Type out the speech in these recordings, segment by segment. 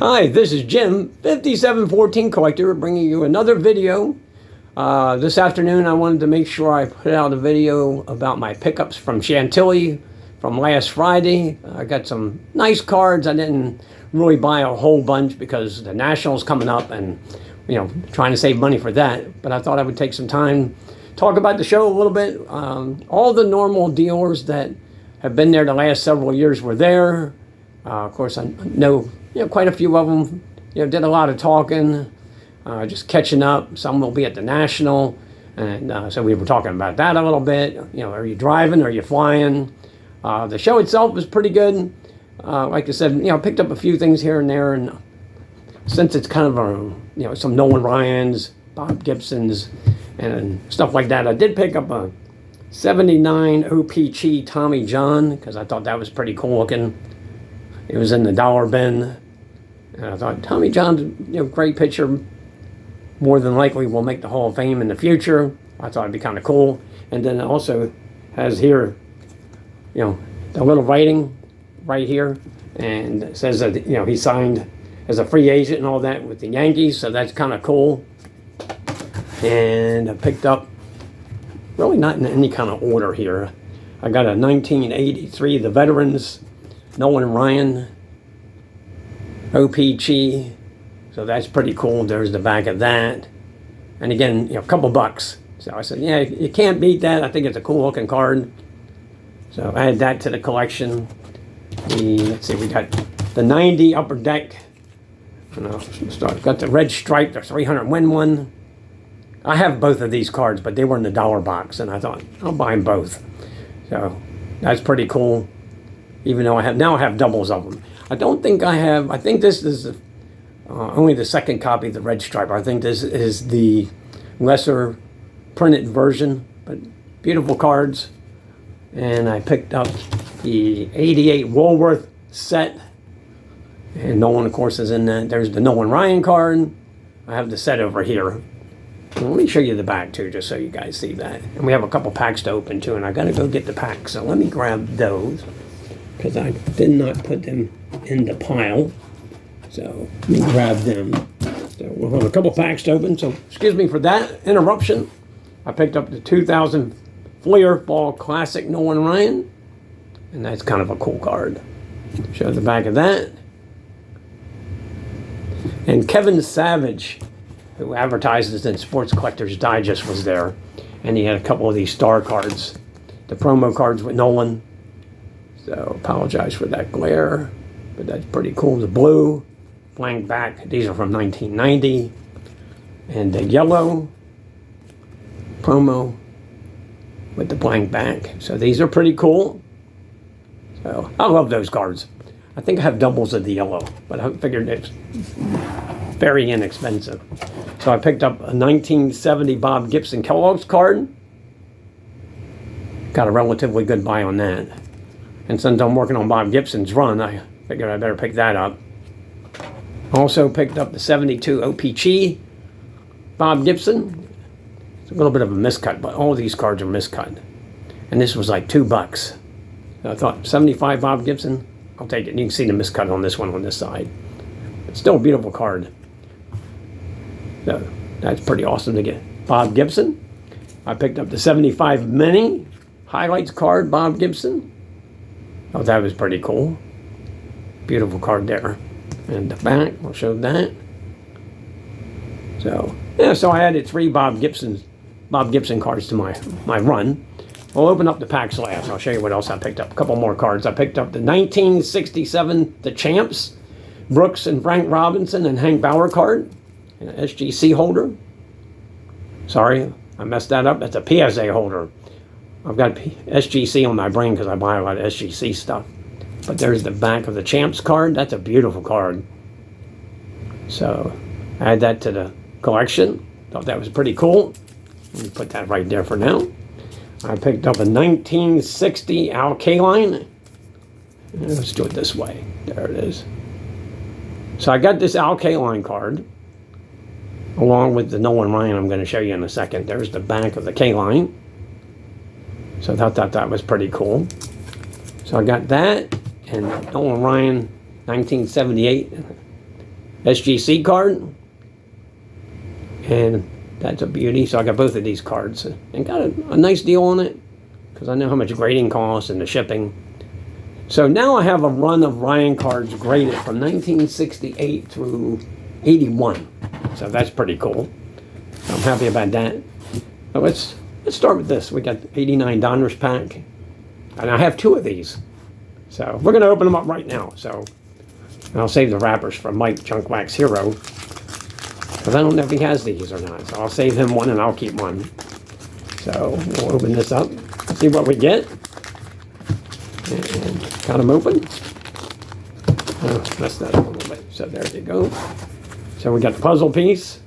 Hi, this is Jim, 5714 Collector, bringing you another video. This afternoon I wanted to make sure I put out a video about my pickups from Chantilly from last Friday. I got some nice cards. I didn't really buy a whole bunch because the National's coming up and, trying to save money for that. But I thought I would take some time, talk about the show a little bit. All the normal dealers that have been there the last several years were there. Of course, I know quite a few of them, did a lot of talking, just catching up. Some will be at the National. And so we were talking about that a little bit. Are you driving? Are you flying? The show itself was pretty good. Like I said, picked up a few things here and there. And since it's kind of some Nolan Ryans, Bob Gibsons, and stuff like that, I did pick up a 79 OPC Tommy John because I thought that was pretty cool looking. It was in the dollar bin. And I thought, Tommy John's, great pitcher. More than likely will make the Hall of Fame in the future. I thought it'd be kind of cool. And then it also has here, the little writing right here. And it says that, he signed as a free agent and all that with the Yankees. So that's kind of cool. And I picked up, really not in any kind of order here. I got a 1983, the Veterans, Nolan Ryan, OPC, so that's pretty cool. There's the back of that. And again, a couple bucks. So I said, yeah, you can't beat that. I think it's a cool looking card. So I add that to the collection. Let's see, we got the 90 Upper Deck. Got the red stripe, the 300 win one. I have both of these cards, but they were in the dollar box, and I thought, I'll buy them both. So that's pretty cool. Even though I have doubles of them. I think this is only the second copy of the red stripe. I think this is the lesser printed version, but beautiful cards. And I picked up the 88 Woolworth set. And Nolan, of course, is in that. There's the Nolan Ryan card. I have the set over here. And let me show you the back too, just so you guys see that. And we have a couple packs to open too, and I gotta go get the packs. So let me grab those, because I did not put them in the pile. So let me grab them. So we'll have a couple packs to open. So excuse me for that interruption. I picked up the 2000 Fleer Ball Classic Nolan Ryan. And that's kind of a cool card. Show the back of that. And Kevin Savage, who advertises in Sports Collectors Digest, was there. And he had a couple of these star cards. The promo cards with Nolan. So apologize for that glare, but that's pretty cool. The blue, blank back, these are from 1990. And the yellow promo with the blank back. So these are pretty cool. So I love those cards. I think I have doubles of the yellow, but I figured it's very inexpensive. So I picked up a 1970 Bob Gibson Kellogg's card. Got a relatively good buy on that. And since I'm working on Bob Gibson's run, I figured I better pick that up. Also picked up the 72 OPC Bob Gibson. It's a little bit of a miscut, but all these cards are miscut. And this was like $2. So I thought, 75 Bob Gibson, I'll take it. You can see the miscut on this one on this side. It's still a beautiful card. So that's pretty awesome to get. Bob Gibson. I picked up the 75 Mini Highlights card, Bob Gibson. Oh, that was pretty cool. Beautiful card there. And the back, we'll show that. So, so I added 3 Bob Gibson cards to my run. We'll open up the packs last. I'll show you what else I picked up. A couple more cards. I picked up the 1967 The Champs, Brooks and Frank Robinson and Hank Bauer card. An SGC holder. Sorry, I messed that up. That's a PSA holder. I've got SGC on my brain because I buy a lot of SGC stuff. But there's the back of the Champs card. That's a beautiful card. So add that to the collection. Thought that was pretty cool. Let me put that right there for now. I picked up a 1960 Al Kaline. Let's do it this way. There it is. So I got this Al Kaline card along with the Nolan Ryan I'm going to show you in a second. There's the back of the K-line. So I thought that was pretty cool. So I got that and Nolan Ryan 1978 SGC card. And that's a beauty. So I got both of these cards and got a nice deal on it because I know how much grading costs and the shipping. So now I have a run of Ryan cards graded from 1968 through 81. So that's pretty cool. So I'm happy about that. So let's start with this. We got 89 Donruss pack. And I have 2 of these. So we're going to open them up right now. So I'll save the wrappers for Mike Junk Wax Hero. Because I don't know if he has these or not. So I'll save him one and I'll keep one. So we'll open this up. See what we get. And got them open. Oh, messed that up a little bit. So there you go. So we got the puzzle piece.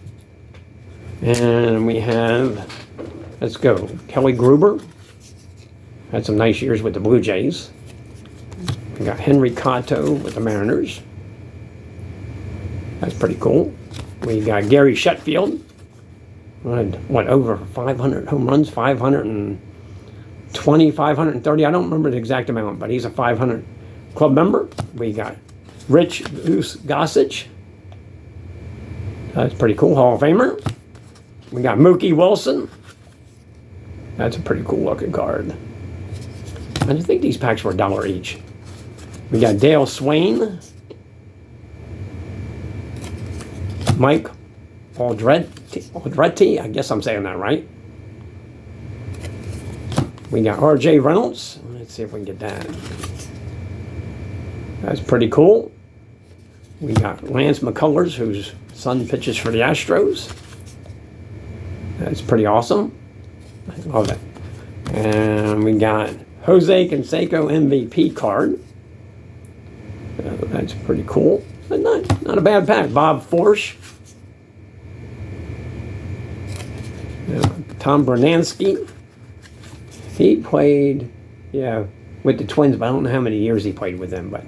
And we have, let's go, Kelly Gruber. Had some nice years with the Blue Jays. We got Henry Cotto with the Mariners. That's pretty cool. We got Gary Sheffield. What, over 500 home runs? 520, 530. I don't remember the exact amount, but he's a 500 club member. We got Rich Gossage. That's pretty cool. Hall of Famer. We got Mookie Wilson. That's a pretty cool looking card. I think these packs were $1 each. We got Dale Swain. Mike Aldretti. I guess I'm saying that right. We got R.J. Reynolds. Let's see if we can get that. That's pretty cool. We got Lance McCullers, whose son pitches for the Astros. That's pretty awesome. I love it. And we got Jose Canseco MVP card. That's pretty cool. But not a bad pack. Bob Forsch. Tom Bernansky. He played, with the Twins, but I don't know how many years he played with them. But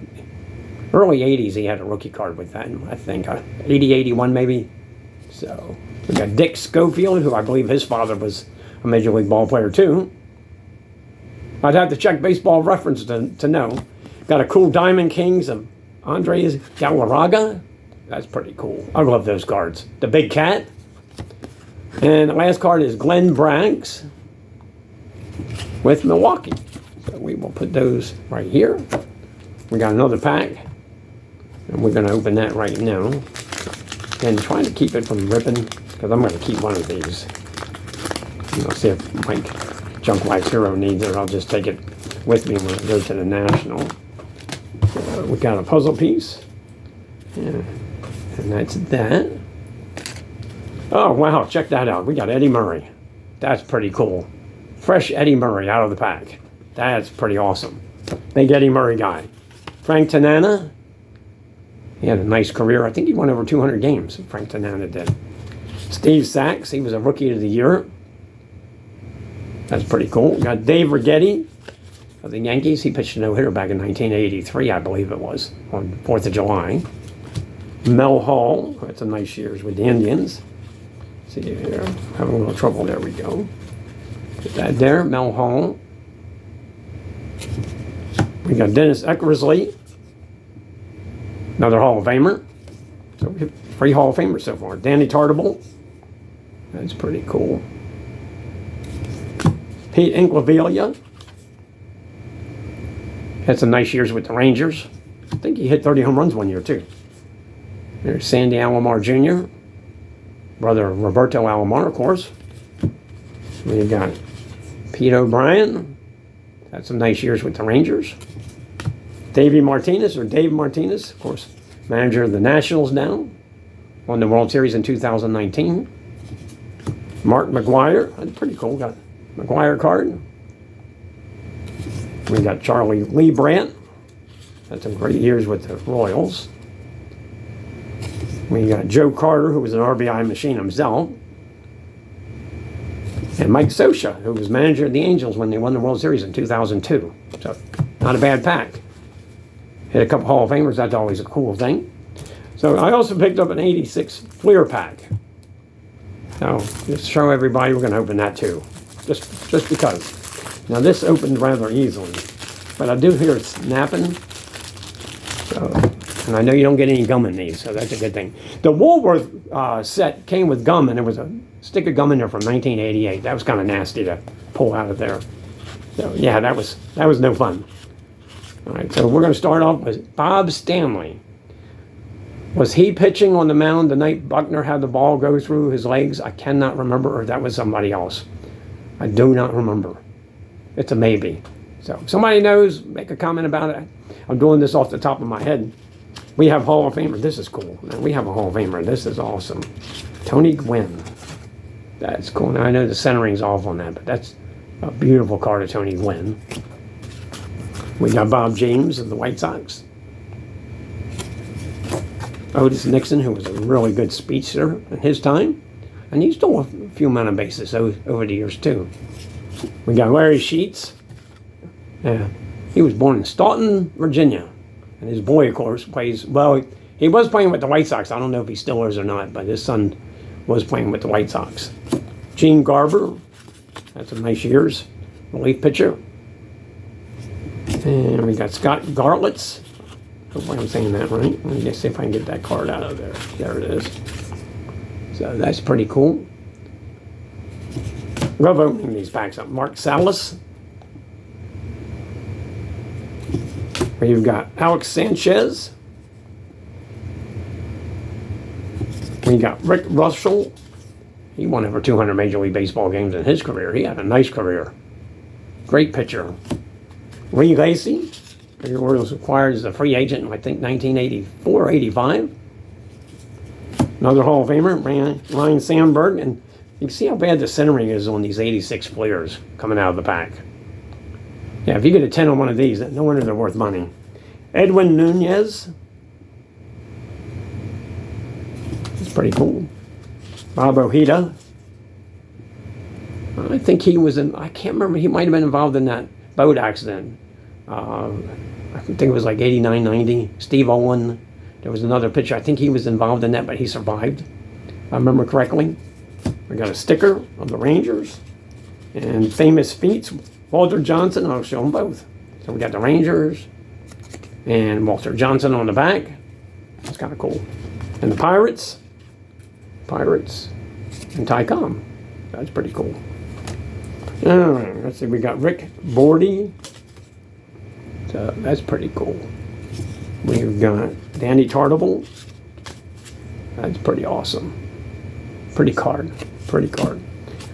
early 80s, he had a rookie card with them, I think. 80, 81 maybe. So we got Dick Schofield, who I believe his father was a Major League ball player too. I'd have to check Baseball Reference to know. Got a cool Diamond Kings of Andres Galarraga. That's pretty cool. I love those cards. The Big Cat. And the last card is Glenn Braggs with Milwaukee. So we will put those right here. We got another pack. And we're going to open that right now. And trying to keep it from ripping, because I'm going to keep one of these. And I'll see if Mike Junk Wax Hero needs it. I'll just take it with me when I go to the National. We got a puzzle piece. Yeah. And that's that. Oh, wow. Check that out. We got Eddie Murray. That's pretty cool. Fresh Eddie Murray out of the pack. That's pretty awesome. Big Eddie Murray guy. Frank Tanana. He had a nice career. I think he won over 200 games. Frank Tanana did. Steve Sachs. He was a Rookie of the Year. That's pretty cool. We got Dave Righetti of the Yankees. He pitched a no-hitter back in 1983, I believe it was, on 4th of July. Mel Hall. Had some nice years with the Indians. See here. Having a little trouble. There we go. Put that there. Mel Hall. We got Dennis Eckersley. Another Hall of Famer. So we have 3 Hall of Famers so far. Danny Tartabull. That's pretty cool. Pete Incaviglia. Had some nice years with the Rangers. I think he hit 30 home runs one year too. There's Sandy Alomar Jr. Brother of Roberto Alomar, of course. We got Pete O'Brien. Had some nice years with the Rangers. Dave Martinez, of course, manager of the Nationals now. Won the World Series in 2019. Mark McGuire, that's pretty cool. Got McGuire card. We got Charlie Lee Brandt. Had some great years with the Royals. We got Joe Carter, who was an RBI machine himself. And Mike Scioscia, who was manager of the Angels when they won the World Series in 2002. So, not a bad pack. Hit a couple Hall of Famers. That's always a cool thing. So, I also picked up an 86 Fleer pack. So, just to show everybody, we're going to open that too. Just because. Now, this opened rather easily. But I do hear it snapping. So, And I know you don't get any gum in these, so that's a good thing. The Woolworth set came with gum, and there was a stick of gum in there from 1988. That was kind of nasty to pull out of there. So yeah, that was no fun. All right, so we're going to start off with Bob Stanley. Was he pitching on the mound the night Buckner had the ball go through his legs? I cannot remember, or that was somebody else. I do not remember. It's a maybe. So if somebody knows, make a comment about it. I'm doing this off the top of my head. We have Hall of Famer. This is cool. Now, we have a Hall of Famer. This is awesome. Tony Gwynn. That's cool. Now I know the centering's off on that, but that's a beautiful card of Tony Gwynn. We got Bob James of the White Sox. Otis Nixon, who was a really good speedster in his time. And he stole a few amount of bases over the years, too. We got Larry Sheets. He was born in Staunton, Virginia. And his boy, of course, plays, well, he was playing with the White Sox. I don't know if he still is or not, but his son was playing with the White Sox. Gene Garber. That's some nice years. Relief pitcher. And we got Scott Garlitz. Hopefully I'm saying that right. Let me just see if I can get that card out of there. There it is. So that's pretty cool. Love opening these packs up. Mark Salas. We've got Alex Sanchez. We got Rick Russell. He won over 200 Major League Baseball games in his career. He had a nice career. Great pitcher. Lee Lacy. He was acquired as a free agent in, I think, 1984, 85. Another Hall of Famer, Ryan Sandberg. And you can see how bad the centering is on these 86 Fleers coming out of the pack. Yeah, if you get a 10 on one of these, no wonder they're worth money. Edwin Nunez. It's pretty cool. Bob Ojeda. I think he was in, I can't remember, he might have been involved in that boat accident. I think it was like 89, 90. Steve Owen. There was another pitcher. I think he was involved in that, but he survived, if I remember correctly. We got a sticker of the Rangers. And famous feats, Walter Johnson. I'll show them both. So we got the Rangers and Walter Johnson on the back. That's kind of cool. And the Pirates and Tycom. That's pretty cool. All right, let's see. We got Rick Bordy. So that's pretty cool. We've got Danny Tartable. That's pretty awesome. Pretty card.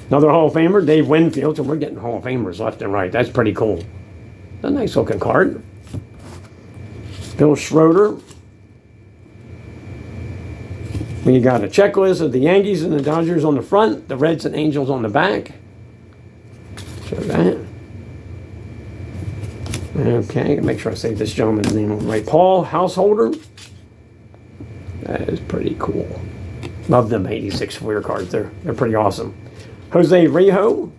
Another Hall of Famer, Dave Winfield. So we're getting Hall of Famers left and right. That's pretty cool. A nice looking card. Bill Schroeder. We got a checklist of the Yankees and the Dodgers on the front, the Reds and Angels on the back. Show that. Okay, make sure I say this gentleman's name right. Paul Householder. That is pretty cool. Love them 86 Fleer cards. They're pretty awesome. Jose Rijo.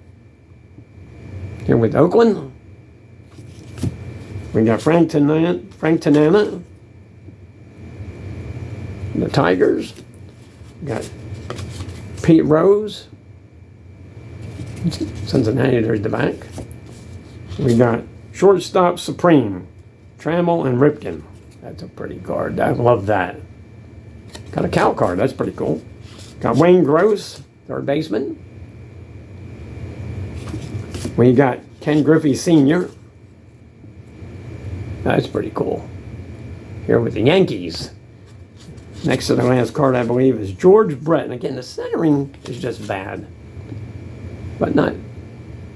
Here with Oakland. We got Frank Tanana. The Tigers. We got Pete Rose. Cincinnati, there's the back. We got Shortstop Supreme, Trammell and Ripken. That's a pretty card. I love that. Got a Cal card. That's pretty cool. Got Wayne Gross, third baseman. We got Ken Griffey Sr. That's pretty cool. Here with the Yankees. Next to the last card, I believe, is George Brett. And again, the centering is just bad, but not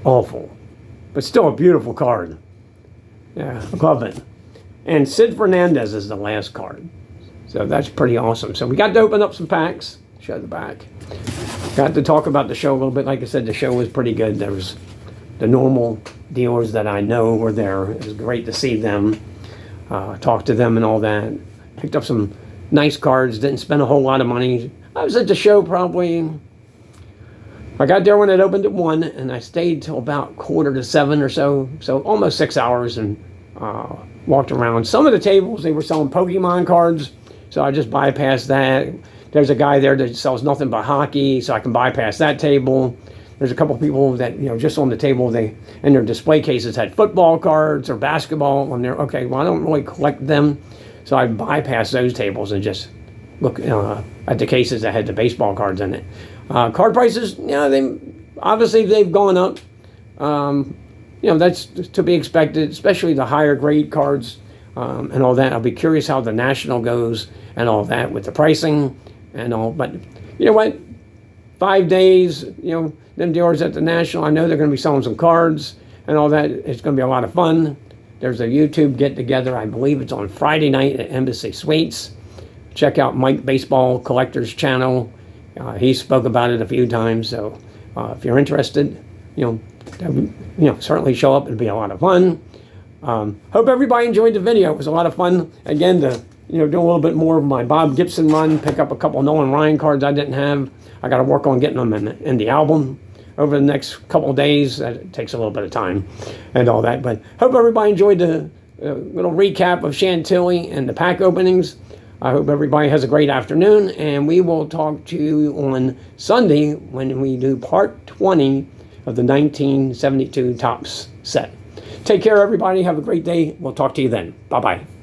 awful. But still a beautiful card. Yeah, I love it. And Sid Fernandez is the last card. So that's pretty awesome. So we got to open up some packs. Show the back. Got to talk about the show a little bit. Like I said, the show was pretty good. There was the normal dealers that I know were there. It was great to see them, talk to them and all that. Picked up some nice cards. Didn't spend a whole lot of money. I was at the show probably, I got there when it opened at 1, and I stayed till about 6:45 or so. So almost 6 hours, and walked around. Some of the tables, they were selling Pokemon cards, so I just bypassed that. There's a guy there that sells nothing but hockey, so I can bypass that table. There's a couple people that, just on the table, they in their display cases had football cards or basketball on there. Okay, well, I don't really collect them, So I bypassed those tables and just look at the cases that had the baseball cards in it. Card prices, they've gone up. That's to be expected, especially the higher grade cards and all that. I'll be curious how the National goes and all that with the pricing and all. But you know what? 5 days, them dealers at the National, I know they're going to be selling some cards and all that. It's going to be a lot of fun. There's a YouTube get-together. I believe it's on Friday night at Embassy Suites. Check out Mike Baseball Collector's channel. He spoke about it a few times. So if you're interested, certainly show up. It'll be a lot of fun. Hope everybody enjoyed the video. It was a lot of fun. Again, to do a little bit more of my Bob Gibson run, pick up a couple Nolan Ryan cards I didn't have. I got to work on getting them in the album over the next couple of days. That takes a little bit of time and all that. But hope everybody enjoyed the little recap of Chantilly and the pack openings. I hope everybody has a great afternoon, and we will talk to you on Sunday when we do part 20 of the 1972 Topps set. Take care, everybody. Have a great day. We'll talk to you then. Bye-bye.